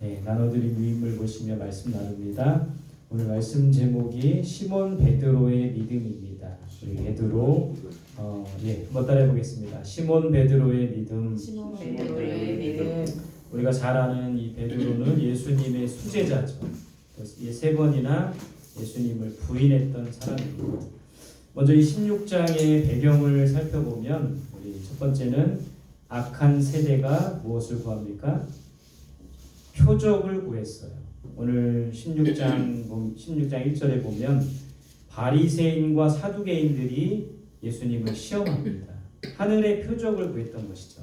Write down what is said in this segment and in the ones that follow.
나눠드린 유인물 보시며 말씀 나눕니다. 오늘 말씀 제목이 시몬 베드로의 믿음입니다. 우리 베드로 한번 따라해 보겠습니다. 시몬 베드로의 믿음. 시몬 베드로의 믿음. 우리가 잘 아는 이 베드로는 예수님의 수제자죠. 세 번이나 예수님을 부인했던 사람입니다. 먼저 이 16장의 배경을 살펴보면 우리 첫 번째는 악한 세대가 무엇을 구합니까? 표적을 구했어요. 오늘 16장 1절에 보면 바리새인과 사두개인들이 예수님을 시험합니다. 하늘의 표적을 구했던 것이죠.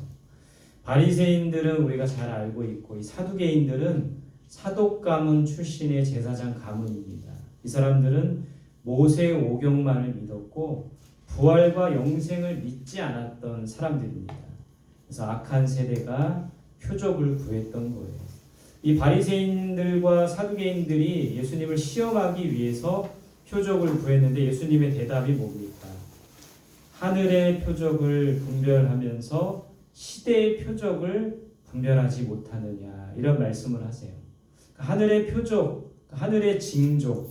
바리새인들은 우리가 잘 알고 있고 이 사두개인들은 사독 가문 출신의 제사장 가문입니다. 이 사람들은 모세 오경만을 믿었고 부활과 영생을 믿지 않았던 사람들입니다. 그래서 악한 세대가 표적을 구했던 거예요. 이 바리새인들과 사두개인들이 예수님을 시험하기 위해서 표적을 구했는데 예수님의 대답이 뭡니까? 하늘의 표적을 분별하면서 시대의 표적을 분별하지 못하느냐, 이런 말씀을 하세요. 하늘의 표적, 하늘의 징조,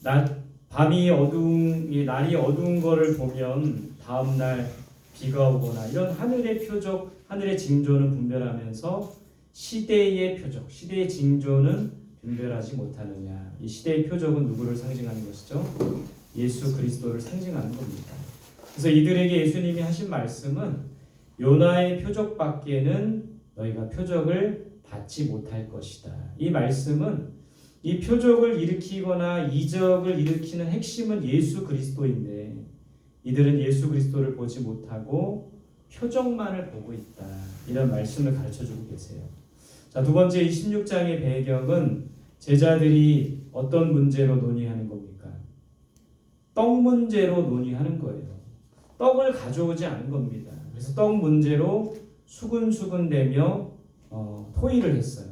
날이 어두운 거를 보면 다음 날 비가 오거나 이런 하늘의 표적, 하늘의 징조는 분별하면서 시대의 표적, 시대의 징조는 분별하지 못하느냐. 이 시대의 표적은 누구를 상징하는 것이죠? 예수 그리스도를 상징하는 겁니다. 그래서 이들에게 예수님이 하신 말씀은 요나의 표적밖에는 너희가 표적을 받지 못할 것이다. 이 말씀은 이 표적을 일으키거나 이적을 일으키는 핵심은 예수 그리스도인데 이들은 예수 그리스도를 보지 못하고 표적만을 보고 있다. 이런 말씀을 가르쳐주고 계세요. 자, 두 번째 이 16장의 배경은 제자들이 어떤 문제로 논의하는 겁니까? 떡 문제로 논의하는 거예요. 떡을 가져오지 않은 겁니다. 그래서 떡 문제로 수근수근대며 토의를 했어요.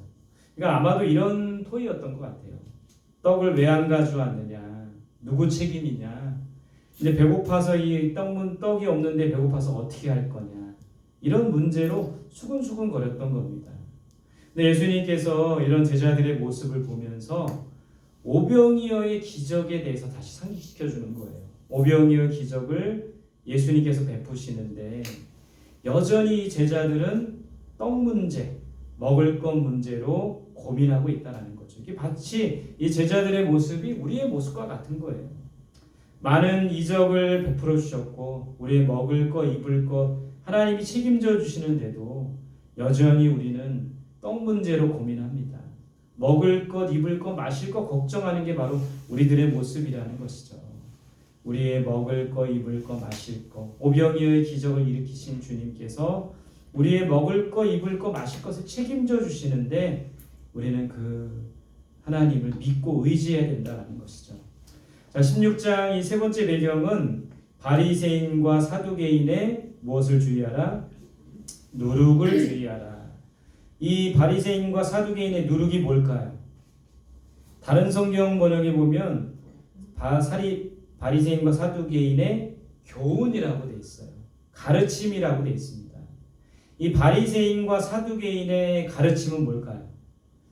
그러니까 아마도 이런 토의였던 것 같아요. 떡을 왜 안 가져왔느냐? 누구 책임이냐? 이제 배고파서 이 떡이 없는데 배고파서 어떻게 할 거냐? 이런 문제로 수근수근 거렸던 겁니다. 근데 예수님께서 이런 제자들의 모습을 보면서 오병이어의 기적에 대해서 다시 상기시켜 주는 거예요. 오병이어 기적을 예수님께서 베푸시는데 여전히 제자들은 떡 문제, 먹을 것 문제로 고민하고 있다는 거죠. 이게 마치 이 제자들의 모습이 우리의 모습과 같은 거예요. 많은 이적을 베풀어 주셨고 우리의 먹을 것, 입을 것 하나님이 책임져 주시는데도 여전히 우리는 떡 문제로 고민합니다. 먹을 것, 입을 것, 마실 것 걱정하는 게 바로 우리들의 모습이라는 것이죠. 우리의 먹을 것, 입을 것, 마실 것, 오병이어의 기적을 일으키신 주님께서 우리의 먹을 것, 입을 것, 마실 것을 책임져 주시는데 우리는 그 하나님을 믿고 의지해야 된다는 것이죠. 자, 16장 이 세 번째 배경은 바리새인과 사두개인의 무엇을 주의하라? 누룩을 주의하라. 이 바리새인과 사두개인의 누룩이 뭘까요? 다른 성경 번역에 보면 바리새인과 사두개인의 교훈이라고 되어 있어요. 가르침이라고 되어 있습니다. 이 바리새인과 사두개인의 가르침은 뭘까요?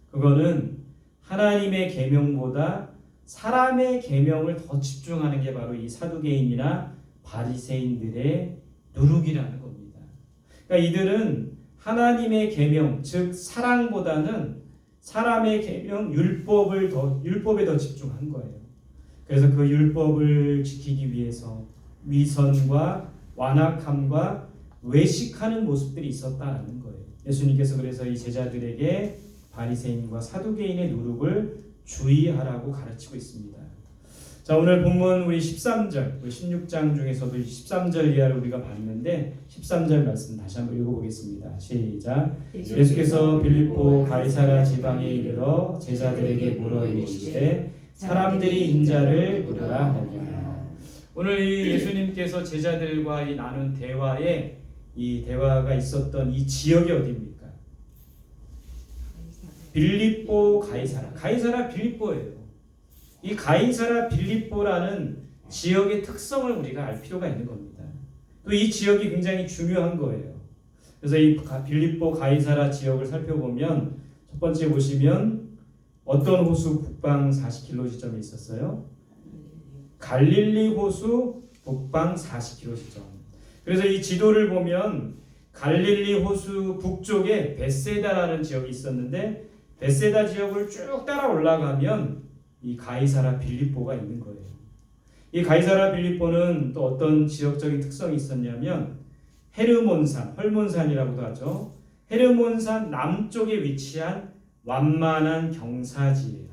그거는 하나님의 계명보다 사람의 계명을 더 집중하는 게 바로 이 사두개인이나 바리새인들의 누룩이라는 겁니다. 그러니까 이들은 하나님의 계명, 즉 사랑보다는 사람의 계명, 율법에 더 집중한 거예요. 그래서 그 율법을 지키기 위해서 위선과 완악함과 외식하는 모습들이 있었다는 거예요. 예수님께서 그래서 이 제자들에게 바리새인과 사두개인의 누룩을 주의하라고 가르치고 있습니다. 자, 오늘 본문 우리 13절, 우리 16장 중에서도 13절 이하를 우리가 봤는데 13절 말씀 다시 한번 읽어보겠습니다. 시작. 예수께서 빌립보 가이사랴 지방에 이르러 제자들에게 물어 이르시되 사람들이 인자를 누구라 하느냐. 오늘 이 예수님께서 제자들과 이 나눈 대화에 이 대화가 있었던 이 지역이 어디입니까? 빌립보 가이사랴 빌립보예요. 이 가이사랴 빌립보라는 지역의 특성을 우리가 알 필요가 있는 겁니다. 또 이 지역이 굉장히 중요한 거예요. 그래서 이 빌립보 가이사랴 지역을 살펴보면 첫 번째 보시면 어떤 호수 북방 40km 지점이 있었어요? 갈릴리 호수 북방 40km 지점. 그래서 이 지도를 보면 갈릴리 호수 북쪽에 베세다라는 지역이 있었는데 베세다 지역을 쭉 따라 올라가면 이 가이사라 빌립보가 있는 거예요. 이 가이사라 빌립보는 또 어떤 지역적인 특성이 있었냐면 헤르몬산, 헐몬산이라고도 하죠. 헤르몬산 남쪽에 위치한 완만한 경사지예요.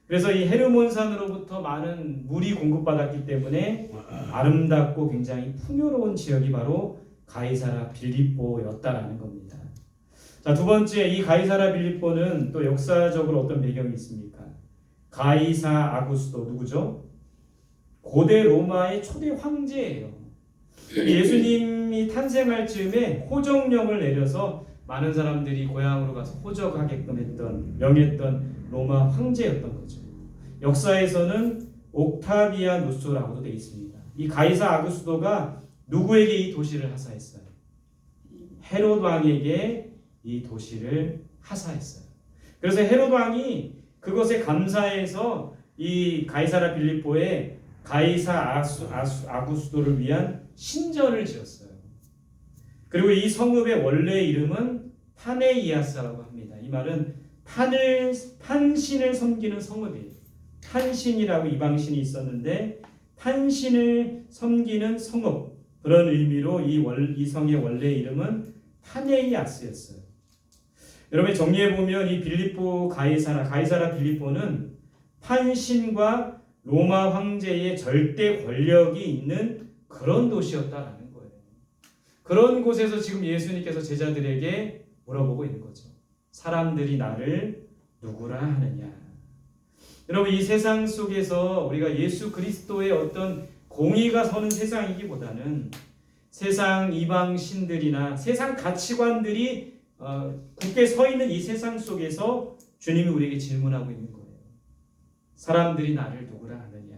그래서 이 헤르몬산으로부터 많은 물이 공급받았기 때문에 아름답고 굉장히 풍요로운 지역이 바로 가이사라 빌립보였다라는 겁니다. 자, 두 번째, 이 가이사라 빌립보는 또 역사적으로 어떤 배경이 있습니까? 가이사 아구스도 누구죠? 고대 로마의 초대 황제예요. 예수님이 탄생할 즈음에 호적령을 내려서 많은 사람들이 고향으로 가서 호적하게끔 했던 명했던 로마 황제였던 거죠. 역사에서는 옥타비아누스라고도 되어 있습니다. 이 가이사 아구스도가 누구에게 이 도시를 하사했어요? 헤롯 왕에게 이 도시를 하사했어요. 그래서 헤롯 왕이 그것에 감사해서 이 가이사라 빌립보에 가이사 아구스도를 위한 신전을 지었어요. 그리고 이 성읍의 원래 이름은 파네이아스라고 합니다. 이 말은 판신을 섬기는 성읍이에요. 판신이라고 이방신이 있었는데 판신을 섬기는 성읍, 그런 의미로 이 성의 원래 이름은 파네이아스였어요. 여러분 정리해 보면 이 빌립보 가이사라 빌립보는 판신과 로마 황제의 절대 권력이 있는 그런 도시였다라는 거예요. 그런 곳에서 지금 예수님께서 제자들에게 물어보고 있는 거죠. 사람들이 나를 누구라 하느냐. 여러분 이 세상 속에서 우리가 예수 그리스도의 어떤 공의가 서는 세상이기보다는 세상 이방 신들이나 세상 가치관들이 굳게 서 있는 이 세상 속에서 주님이 우리에게 질문하고 있는 거예요. 사람들이 나를 누구라 하느냐.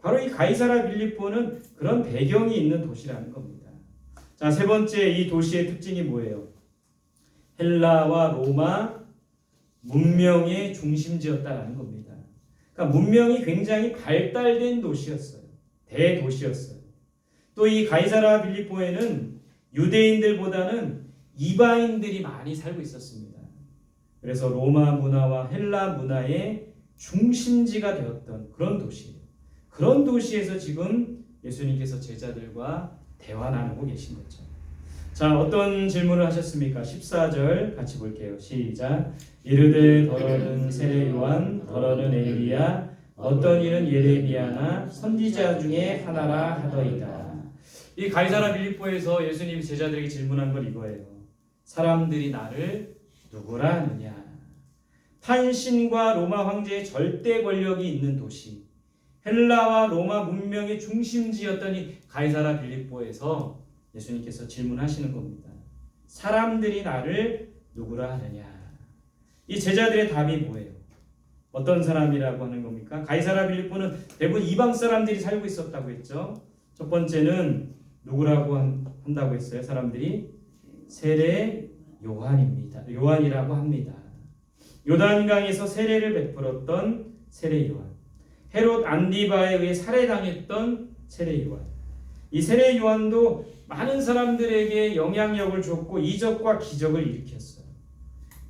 바로 이 가이사라 빌립보는 그런 배경이 있는 도시라는 겁니다. 자, 세 번째 이 도시의 특징이 뭐예요? 헬라와 로마 문명의 중심지였다라는 겁니다. 그러니까 문명이 굉장히 발달된 도시였어요. 대도시였어요. 또 이 가이사라 빌립보에는 유대인들보다는 이방인들이 많이 살고 있었습니다. 그래서 로마 문화와 헬라 문화의 중심지가 되었던 그런 도시예요. 그런 도시에서 지금 예수님께서 제자들과 대화 나누고 계신 거죠. 자, 어떤 질문을 하셨습니까? 14절 같이 볼게요. 시작. 이르되 더러는 세례 요한, 더러는 엘리야, 어떤 이는 예레미야나 선지자 중에 하나라 하더이다. 이 가이사라 빌립보에서 예수님이 제자들에게 질문한 건 이거예요. 사람들이 나를 누구라 하느냐. 판신과 로마 황제의 절대 권력이 있는 도시, 헬라와 로마 문명의 중심지였던 이 가이사라 빌립보에서 예수님께서 질문하시는 겁니다. 사람들이 나를 누구라 하느냐. 이 제자들의 답이 뭐예요? 어떤 사람이라고 하는 겁니까? 가이사라 빌립보는 대부분 이방 사람들이 살고 있었다고 했죠. 첫 번째는 누구라고 한다고 했어요? 사람들이 세례 요한입니다. 요한이라고 합니다. 요단강에서 세례를 베풀었던 세례 요한. 헤롯 안디바에 의해 살해당했던 세례 요한. 이 세례 요한도 많은 사람들에게 영향력을 줬고 이적과 기적을 일으켰어요.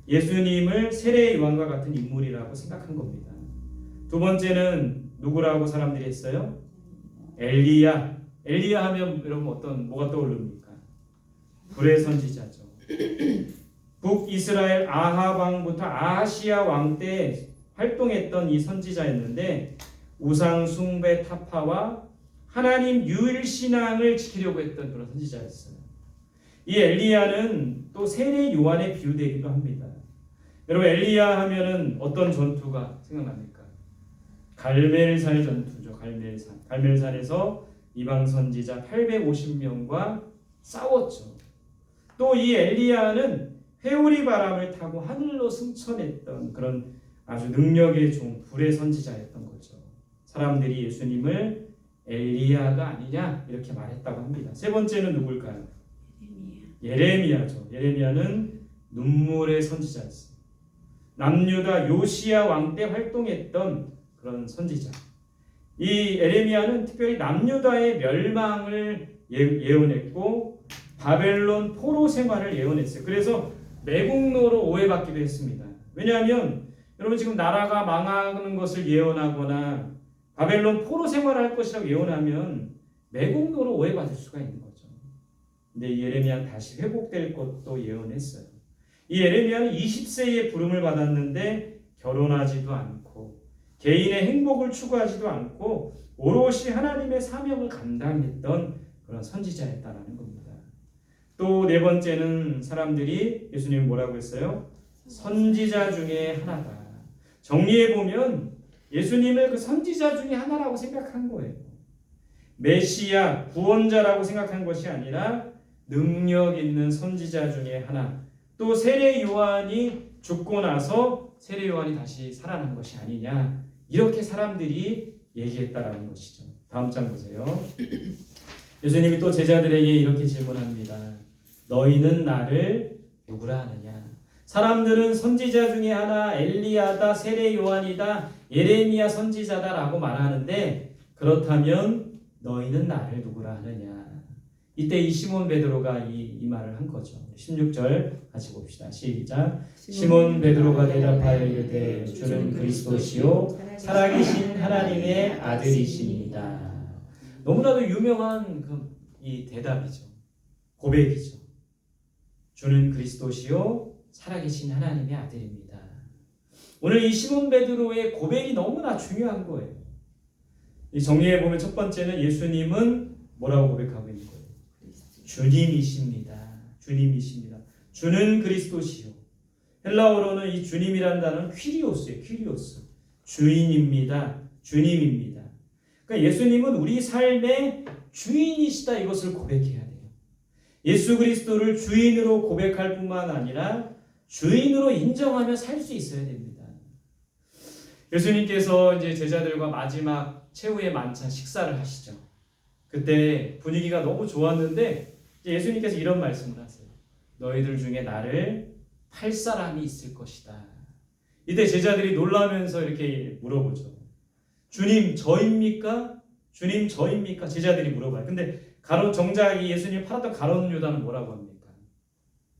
예수님을 세례 요한과 같은 인물이라고 생각한 겁니다. 두 번째는 누구라고 사람들이 했어요? 엘리야. 엘리야 하면 여러분 뭐가 떠오릅니까? 불의 선지자죠. 북이스라엘 아합 왕부터 아하시아 왕 때 활동했던 이 선지자였는데 우상 숭배 타파와 하나님 유일 신앙을 지키려고 했던 그런 선지자였어요. 이 엘리야는 또 세례 요한에 비유되기도 합니다. 여러분 엘리야 하면은 어떤 전투가 생각납니까? 갈멜산 전투죠. 갈멜산에서 이방 선지자 850명과 싸웠죠. 또 이 엘리야는 회오리 바람을 타고 하늘로 승천했던 그런 아주 능력의 종, 불의 선지자였던 거죠. 사람들이 예수님을 엘리야가 아니냐 이렇게 말했다고 합니다. 세 번째는 누굴까요? 예레미야죠. 예레미야는 눈물의 선지자였어요. 남유다 요시야 왕 때 활동했던 그런 선지자. 이 에레미야는 특별히 남유다의 멸망을 예언했고 바벨론 포로 생활을 예언했어요. 그래서 매국노로 오해받기도 했습니다. 왜냐하면 여러분 지금 나라가 망하는 것을 예언하거나 바벨론 포로 생활할 것이라고 예언하면 매국노로 오해받을 수가 있는 거죠. 근데 이 예레미야는 다시 회복될 것도 예언했어요. 이 예레미야는 20세에 부름을 받았는데 결혼하지도 않고 개인의 행복을 추구하지도 않고 오롯이 하나님의 사명을 감당했던 그런 선지자였다라는 겁니다. 또 네 번째는 사람들이 예수님이 뭐라고 했어요? 선지자 중에 하나다. 정리해 보면 예수님을 그 선지자 중에 하나라고 생각한 거예요. 메시아, 구원자라고 생각한 것이 아니라 능력 있는 선지자 중에 하나. 또 세례 요한이 죽고 나서 세례 요한이 다시 살아난 것이 아니냐. 이렇게 사람들이 얘기했다라는 것이죠. 다음 장 보세요. 예수님이 또 제자들에게 이렇게 질문합니다. 너희는 나를 누구라 하느냐? 사람들은 선지자 중에 하나, 엘리야다, 세례 요한이다, 예레미야 선지자다라고 말하는데 그렇다면 너희는 나를 누구라 하느냐? 이때 이 시몬 베드로가 이 말을 한 거죠. 16절 같이 봅시다. 시작. 시몬 베드로가 대답하여 이르되 주는 그리스도시요 살아계신 하나님의 아들이십니다. 너무나도 유명한 이 대답이죠. 고백이죠. 주는 그리스도시요 살아계신 하나님의 아들입니다. 오늘 이 시몬 베드로의 고백이 너무나 중요한 거예요. 이 정리해 보면 첫 번째는 예수님은 뭐라고 고백하고 있는 거예요? 주님이십니다. 주님이십니다. 주는 그리스도시요. 헬라어로는 이 주님이라는 단어는 퀴리오스예요. 퀴리오스. 주인입니다. 주님입니다. 그러니까 예수님은 우리 삶의 주인이시다 이것을 고백해야 돼요. 예수 그리스도를 주인으로 고백할 뿐만 아니라 주인으로 인정하며 살 수 있어야 됩니다. 예수님께서 이제 제자들과 마지막 최후의 만찬 식사를 하시죠. 그때 분위기가 너무 좋았는데 예수님께서 이런 말씀을 하세요. 너희들 중에 나를 팔 사람이 있을 것이다. 이때 제자들이 놀라면서 이렇게 물어보죠. 주님 저입니까? 주님 저입니까? 제자들이 물어봐요. 근데 정작 이 예수님 팔았던 가룟 유다는 뭐라고 합니까?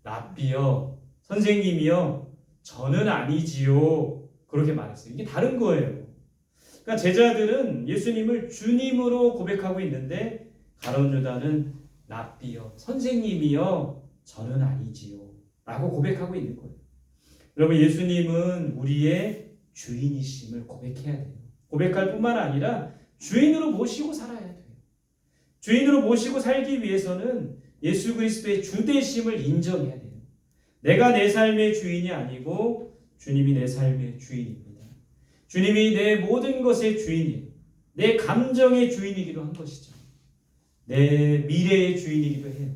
랍비여, 선생님이여, 저는 아니지요. 그렇게 말했어요. 이게 다른 거예요. 그러니까 제자들은 예수님을 주님으로 고백하고 있는데 가룟 유다는 랍비여, 선생님이여, 저는 아니지요. 라고 고백하고 있는 거예요. 여러분 예수님은 우리의 주인이심을 고백해야 돼요. 고백할 뿐만 아니라 주인으로 모시고 살아야 돼요. 주인으로 모시고 살기 위해서는 예수 그리스도의 주되심을 인정해야 돼요. 내가 내 삶의 주인이 아니고 주님이 내 삶의 주인입니다. 주님이 내 모든 것의 주인이에요. 내 감정의 주인이기도 한 것이죠. 내 미래의 주인이기도 해요.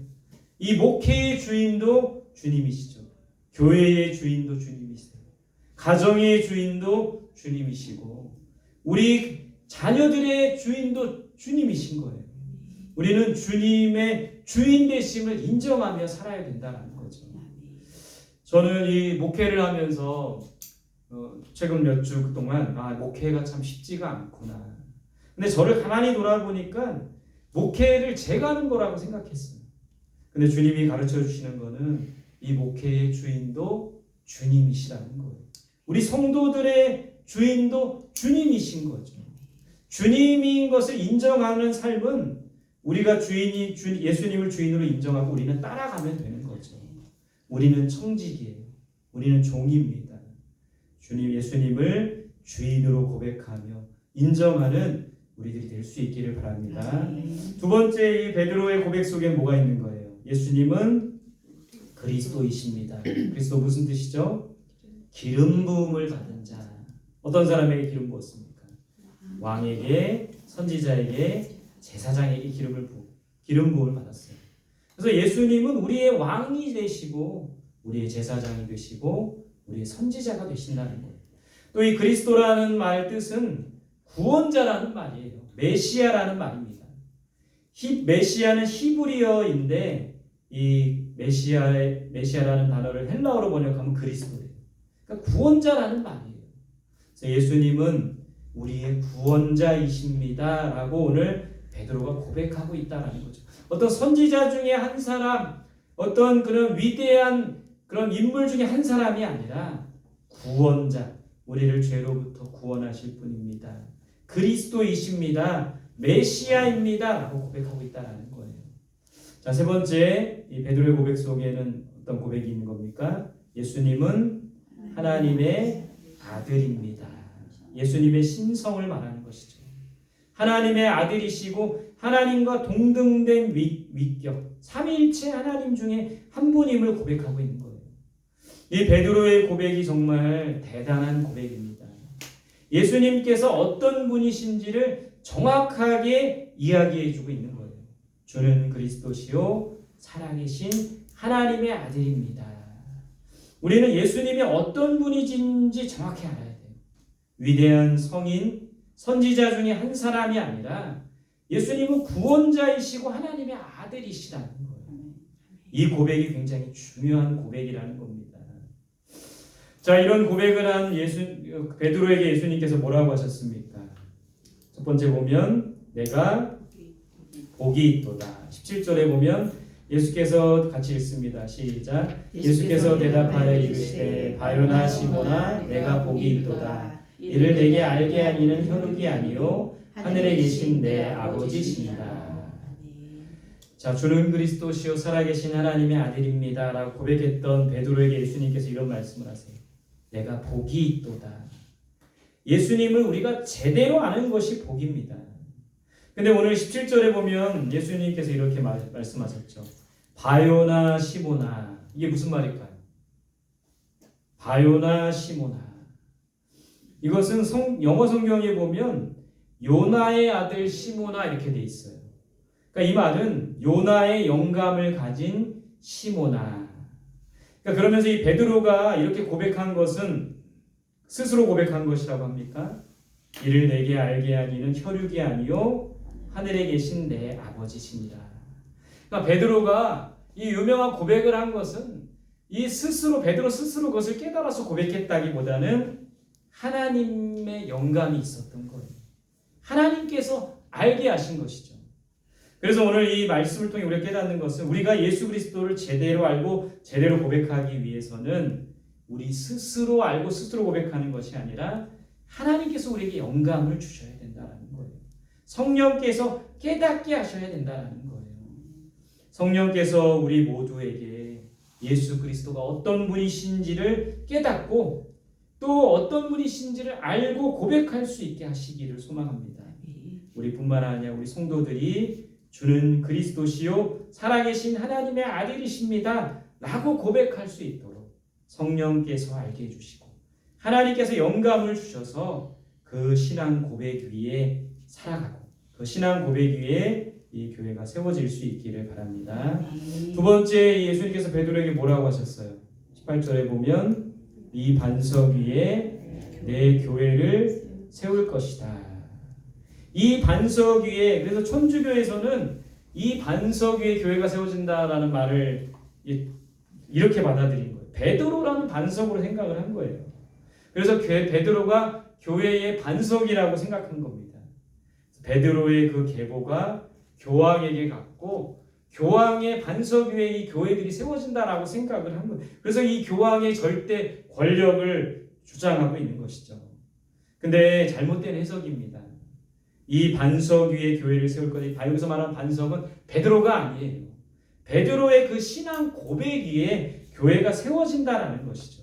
이 목회의 주인도 주님이시죠. 교회의 주인도 주님이세요. 가정의 주인도 주님이시고 우리 자녀들의 주인도 주님이신 거예요. 우리는 주님의 주인 되심을 인정하며 살아야 된다는 거죠. 저는 이 목회를 하면서 최근 몇 주 동안 목회가 참 쉽지가 않구나. 근데 저를 가만히 돌아보니까 목회를 제가 하는 거라고 생각했어요. 근데 주님이 가르쳐 주시는 거는 이 목회의 주인도 주님이시라는 거예요. 우리 성도들의 주인도 주님이신 거죠. 주님인 것을 인정하는 삶은 우리가 예수님을 주인으로 인정하고 우리는 따라가면 되는 거죠. 우리는 청직이에요. 우리는 종입니다. 주님 예수님을 주인으로 고백하며 인정하는 우리들이 될 수 있기를 바랍니다. 두 번째 이 베드로의 고백 속에 뭐가 있는 거예요? 예수님은 그리스도이십니다. 그리스도 무슨 뜻이죠? 기름 부음을 받은 자. 어떤 사람에게 기름 부었습니까? 왕에게, 선지자에게, 제사장에게 기름 부음을 받았어요. 그래서 예수님은 우리의 왕이 되시고 우리의 제사장이 되시고 우리의 선지자가 되신다는 거예요. 또 이 그리스도라는 말 뜻은 구원자라는 말이에요. 메시아라는 말입니다. 메시아는 히브리어인데 이 메시아라는 단어를 헬라어로 번역하면 그리스도예요. 그러니까 구원자라는 말이에요. 그래서 예수님은 우리의 구원자이십니다라고 오늘 베드로가 고백하고 있다라는 거죠. 어떤 선지자 중에 한 사람, 어떤 그런 위대한 그런 인물 중에 한 사람이 아니라 구원자, 우리를 죄로부터 구원하실 분입니다. 그리스도이십니다. 메시아입니다라고 고백하고 있다라는 거예요. 자, 세 번째, 이 베드로의 고백 속에는 어떤 고백이 있는 겁니까? 예수님은 하나님의 아들입니다. 예수님의 신성을 말하는 것이죠. 하나님의 아들이시고 하나님과 동등된 위격, 삼위일체 하나님 중에 한 분임을 고백하고 있는 거예요. 이 베드로의 고백이 정말 대단한 고백입니다. 예수님께서 어떤 분이신지를 정확하게 이야기해주고 있는 거예요. 주는 그리스도시요 살아계신 하나님의 아들입니다. 우리는 예수님이 어떤 분이신지 정확히 알아야 돼요. 위대한 성인, 선지자 중에 한 사람이 아니라 예수님은 구원자이시고 하나님의 아들이시라는 거예요. 이 고백이 굉장히 중요한 고백이라는 겁니다. 자, 이런 고백을 한 베드로에게 예수님께서 뭐라고 하셨습니까? 첫 번째 보면 내가 복이 있도다. 17절에 보면 예수께서 같이 읽습니다. 시작. 예수께서 대답하여 이르시되 바요나 시모나 내가 복이 있도다. 이를 내게 알게 한 이는 혈육이 아니요 하늘에 계신 내 아버지시니라. 자, 주는 그리스도시요 살아계신 하나님의 아들입니다 라고 고백했던 베드로에게 예수님께서 이런 말씀을 하세요. 내가 복이 있도다. 예수님을 우리가 제대로 아는 것이 복입니다. 근데 오늘 17절에 보면 예수님께서 이렇게 말씀하셨죠. 바요나 시모나. 이게 무슨 말일까요? 바요나 시모나. 이것은 영어 성경에 보면 요나의 아들 시모나 이렇게 돼 있어요. 그러니까 이 말은 요나의 영감을 가진 시모나. 그러니까 그러면서 이 베드로가 이렇게 고백한 것은 스스로 고백한 것이라고 합니까? 이를 내게 알게 한 이는 혈육이 아니요 하늘에 계신 내 아버지시니라. 그러니까 베드로가 이 유명한 고백을 한 것은 베드로 스스로 그것을 깨달아서 고백했다기보다는 하나님의 영감이 있었던 거예요. 하나님께서 알게 하신 것이죠. 그래서 오늘 이 말씀을 통해 우리가 깨닫는 것은 우리가 예수 그리스도를 제대로 알고 제대로 고백하기 위해서는 우리 스스로 알고 스스로 고백하는 것이 아니라 하나님께서 우리에게 영감을 주셔야 된다는 거예요. 성령께서 깨닫게 하셔야 된다는 거예요. 성령께서 우리 모두에게 예수 그리스도가 어떤 분이신지를 깨닫고 또 어떤 분이신지를 알고 고백할 수 있게 하시기를 소망합니다. 우리뿐만 아니라 우리 성도들이 주는 그리스도시요 살아계신 하나님의 아들이십니다 라고 고백할 수 있도록 성령께서 알게 해주시고 하나님께서 영감을 주셔서 그 신앙 고백 위에 살아가고 그 신앙 고백 위에 이 교회가 세워질 수 있기를 바랍니다. 두 번째, 예수님께서 베드로에게 뭐라고 하셨어요? 18절에 보면 이 반석 위에 내 교회를 세울 것이다. 이 반석 위에, 그래서 천주교에서는 이 반석 위에 교회가 세워진다라는 말을 이렇게 받아들인 거예요. 베드로라는 반석으로 생각을 한 거예요. 그래서 베드로가 교회의 반석이라고 생각한 겁니다. 베드로의 그 계보가 교황에게 갔고 교황의 반석 위에 이 교회들이 세워진다라고 생각을 한 거예요. 그래서 이 교황의 절대 권력을 주장하고 있는 것이죠. 근데 잘못된 해석입니다. 이 반석 위에 교회를 세울 거다. 여기서 말하는 반석은 베드로가 아니에요. 베드로의 그 신앙 고백 위에 교회가 세워진다라는 것이죠.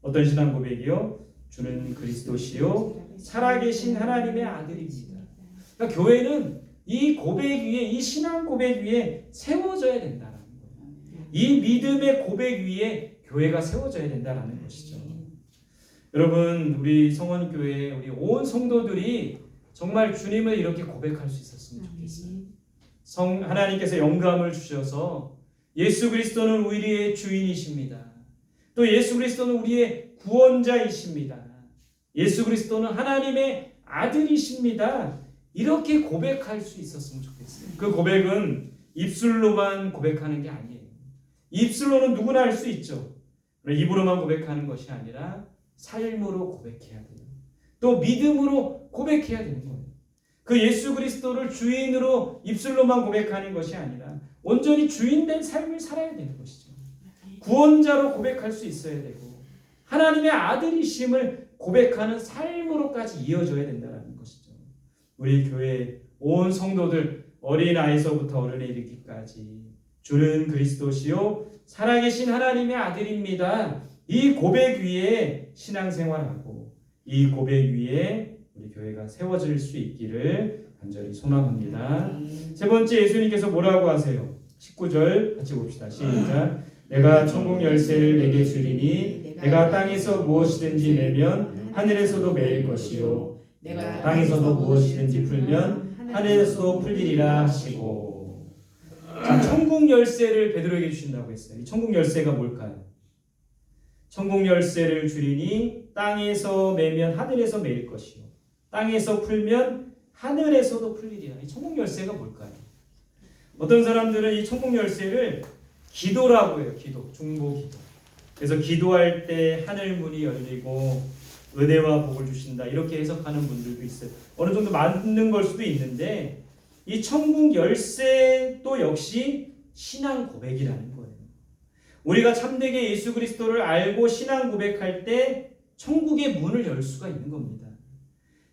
어떤 신앙 고백이요? 주는 그리스도시요 살아계신 하나님의 아들입니다. 그러니까 교회는 이 고백 위에, 이 신앙 고백 위에 세워져야 된다는 거예요. 이 믿음의 고백 위에 교회가 세워져야 된다는 것이죠. 여러분, 우리 성원교회, 우리 온 성도들이 정말 주님을 이렇게 고백할 수 있었으면 좋겠어요. 하나님께서 영감을 주셔서 예수 그리스도는 우리의 주인이십니다. 또 예수 그리스도는 우리의 구원자이십니다. 예수 그리스도는 하나님의 아들이십니다. 이렇게 고백할 수 있었으면 좋겠어요. 그 고백은 입술로만 고백하는 게 아니에요. 입술로는 누구나 할 수 있죠. 입으로만 고백하는 것이 아니라 삶으로 고백해야 돼요. 또 믿음으로 고백해야 되는 거예요. 그 예수 그리스도를 주인으로 입술로만 고백하는 것이 아니라 온전히 주인된 삶을 살아야 되는 것이죠. 구원자로 고백할 수 있어야 되고 하나님의 아들이심을 고백하는 삶으로까지 이어져야 된다는 것이죠. 우리 교회 온 성도들 어린아이서부터 어른에 이르기까지 주는 그리스도시요 살아계신 하나님의 아들입니다. 이 고백 위에 신앙생활하고 이 고백 위에 우리 교회가 세워질 수 있기를 간절히 소망합니다. 세 번째, 예수님께서 뭐라고 하세요? 19절 같이 봅시다. 시작. 내가 천국 열쇠를 내게 주리니 내가 땅에서 무엇이든지 내면 하늘에서도 매일 것이요 내가 땅에서도 무엇이든지 풀면 하늘에서도 풀리리라 하시고. 자, 천국 열쇠를 베드로에게 주신다고 했어요. 이 천국 열쇠가 뭘까요? 천국 열쇠를 주리니 땅에서 매면 하늘에서 매일 것이요 땅에서 풀면 하늘에서도 풀리리라. 이 천국 열쇠가 뭘까요? 어떤 사람들은 이 천국 열쇠를 기도라고 해요. 기도, 중보 기도. 그래서 기도할 때 하늘 문이 열리고 은혜와 복을 주신다 이렇게 해석하는 분들도 있어요. 어느 정도 맞는 걸 수도 있는데 이 천국 열쇠도 역시 신앙 고백이라는 거예요. 우리가 참되게 예수 그리스도를 알고 신앙 고백할 때 천국의 문을 열 수가 있는 겁니다.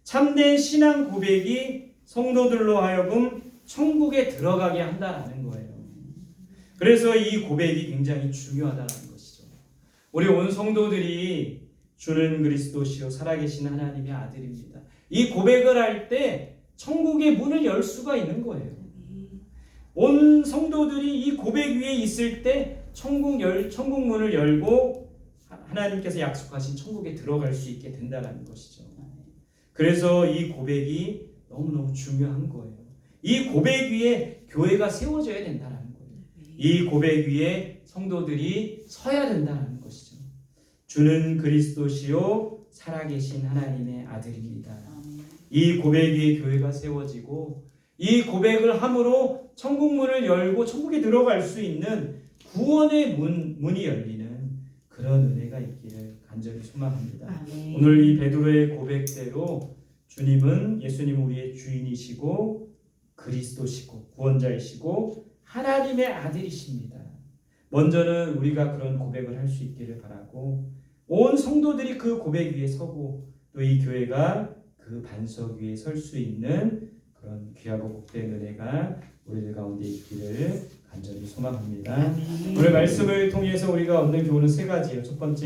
참된 신앙 고백이 성도들로 하여금 천국에 들어가게 한다는 거예요. 그래서 이 고백이 굉장히 중요하다는 것이죠. 우리 온 성도들이 주는 그리스도시요 살아계신 하나님의 아들입니다. 이 고백을 할 때 천국의 문을 열 수가 있는 거예요. 온 성도들이 이 고백 위에 있을 때 천국 문을 열고 하나님께서 약속하신 천국에 들어갈 수 있게 된다는 것이죠. 그래서 이 고백이 너무너무 중요한 거예요. 이 고백 위에 교회가 세워져야 된다는 거예요. 이 고백 위에 성도들이 서야 된다는 것이죠. 주는 그리스도시요 살아계신 하나님의 아들입니다. 이 고백 위에 교회가 세워지고 이 고백을 함으로 천국문을 열고 천국에 들어갈 수 있는 구원의 문이 열리는 그런 은혜가 있기를 간절히 소망합니다. 아멘. 오늘 이 베드로의 고백대로 예수님은 우리의 주인이시고 그리스도시고 구원자이시고 하나님의 아들이십니다. 먼저는 우리가 그런 고백을 할 수 있기를 바라고 온 성도들이 그 고백 위에 서고 또 이 교회가 그 반석 위에 설 수 있는 그런 귀하고 복된 은혜가 우리들 가운데 있기를 간절히 소망합니다. 아멘. 오늘 말씀을 통해서 우리가 얻는 교훈은 세 가지예요. 첫 번째